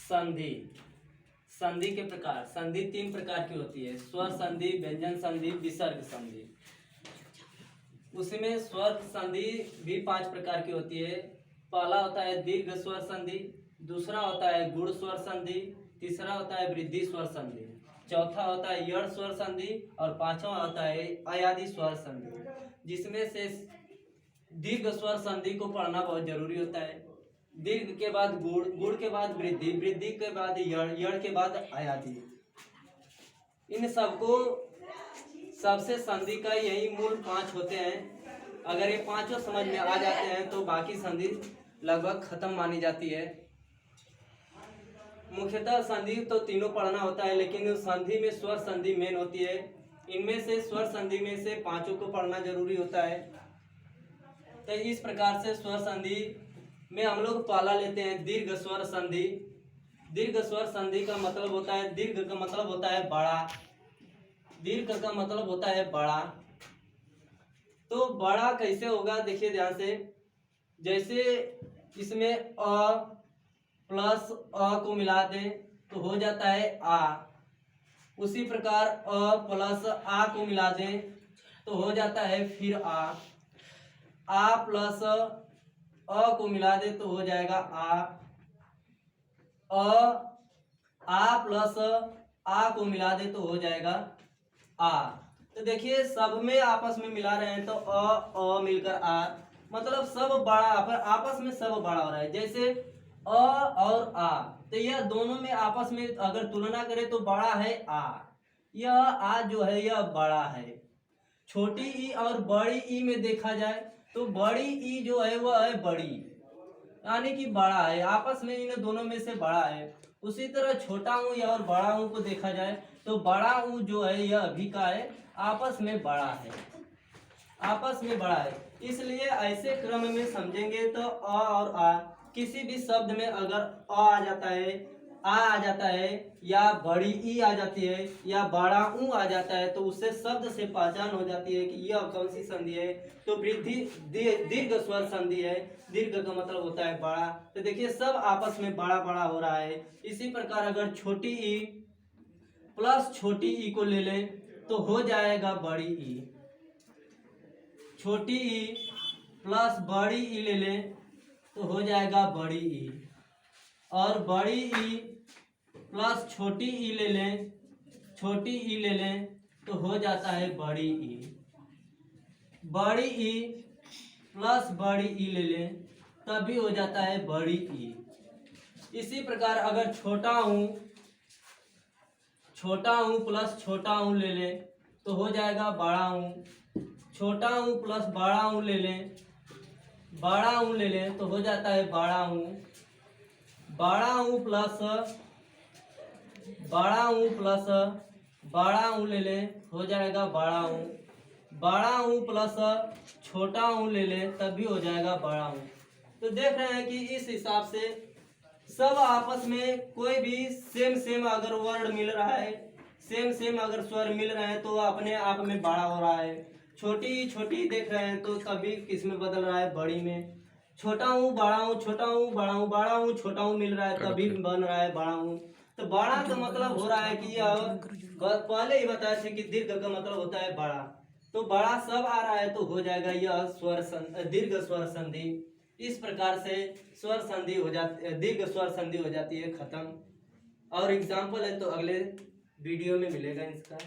संधि। संधि के प्रकार। संधि तीन प्रकार की होती है, स्वर संधि, व्यंजन संधि, विसर्ग संधि। उसमें स्वर संधि भी 5 प्रकार की होती है। पहला होता है दीर्घ स्वर संधि, दूसरा होता है गुण स्वर संधि, तीसरा होता है वृद्धि स्वर संधि, चौथा होता है यड़ स्वर संधि और पांचवा होता है अयादि स्वर संधि। जिसमें से दीर्घ स्वर संधि को पढ़ना बहुत जरूरी होता है। दीर्घ के बाद गुण, गुण के बाद वृद्धि, वृद्धि के बाद यड़, यड़ के बाद अयादि। इन सबको सबसे संधि का यही मूल 5 होते हैं। अगर ये पांचों समझ में आ जाते हैं तो बाकी संधि लगभग खत्म मानी जाती है। मुख्यतः संधि तो तीनों पढ़ना होता है, लेकिन संधि में स्वर संधि मेन होती है। इनमें से स्वर संधि में से पांचों को पढ़ना जरूरी होता है। तो इस प्रकार से स्वर संधि में हम लोग पहला लेते हैं दीर्घ स्वर संधि। दीर्घ स्वर संधि का मतलब होता है, दीर्घ का मतलब होता है बड़ा, दीर्घ का मतलब होता है बड़ा। तो बड़ा कैसे होगा, देखिए ध्यान से। जैसे इसमें अ प्लस अ को मिला दें तो हो जाता है आ। उसी प्रकार अ प्लस आ को मिला दें तो हो जाता है फिर आ प्लस अ को मिला दें तो हो जाएगा आ प्लस आ को मिला दें तो हो जाएगा आ। तो देखिए सब में आपस में मिला रहे हैं तो अ मिलकर आ, मतलब सब बड़ा, आपस में सब बड़ा हो रहा है। जैसे अ और आ, तो यह दोनों में आपस में अगर तुलना करें तो बड़ा है आ। यह आ जो है यह बड़ा है। छोटी ई और बड़ी ई में देखा जाए तो बड़ी ई जो है वह है बड़ी, यानी कि बड़ा है, आपस में इन दोनों में से बड़ा है। उसी तरह छोटा ऊ और बड़ा ऊ को देखा जाए तो बड़ा ऊ जो है यह अभी का है, आपस में बड़ा है, आपस में बड़ा है। इसलिए ऐसे क्रम में समझेंगे तो अ और आ, किसी भी शब्द में अगर अ आ जाता है, आ जाता है, या बड़ी ई आ जाती है, या बड़ा ऊ आ जाता है, तो उससे शब्द से पहचान हो जाती है कि यह कौन सी संधि है। तो वृद्धि दीर्घ स्वर संधि है। दीर्घ का मतलब होता है बड़ा। तो देखिए सब आपस में बड़ा बड़ा हो रहा है। इसी प्रकार अगर छोटी ई प्लस छोटी ई को ले लें तो हो जाएगा बड़ी ई। छोटी ई प्लस बड़ी ई ले लें तो हो जाएगा बड़ी ई। और बड़ी ई प्लस छोटी ई ले लें, छोटी ई ले लें तो हो जाता है बड़ी ई। बड़ी ई प्लस बड़ी ई ले लें तब भी हो जाता है बड़ी ई। इसी प्रकार अगर छोटा हूँ प्लस छोटा हूँ ले लें तो हो जाएगा बड़ा हूँ। छोटा हूँ प्लस बड़ा हूँ ले लें, बड़ा हूँ ले लें तो हो जाता है बड़ा हूँ। बड़ा हूँ प्लस बड़ा हूँ ले लें हो जाएगा बड़ा हूँ। बड़ा हूँ प्लस छोटा हूँ ले लें तब भी हो जाएगा बड़ा हूँ। तो देख रहे हैं कि इस हिसाब से सब आपस में कोई भी सेम अगर वर्ड मिल रहा है, सेम अगर स्वर मिल रहे हैं तो अपने आप में बड़ा हो रहा है। छोटी देख रहे हैं तो तभी किस में बदल रहा है, बड़ी में। छोटा हूँ बड़ा हूँ, छोटा हूँ बड़ा हूँ, बड़ा हूँ छोटा हूँ मिल रहा है तभी बन रहा है बड़ा हूँ। तो बड़ा का मतलब हो रहा है कि यह पहले ही बताए थे कि दीर्घ का मतलब होता है बड़ा। तो बड़ा सब आ रहा है तो हो जाएगा यह दीर्घ स्वर संधि। इस प्रकार से स्वर संधि हो जाती, दीर्घ स्वर संधि हो जाती है खत्म। और एग्जाम्पल है तो अगले वीडियो में मिलेगा इसका।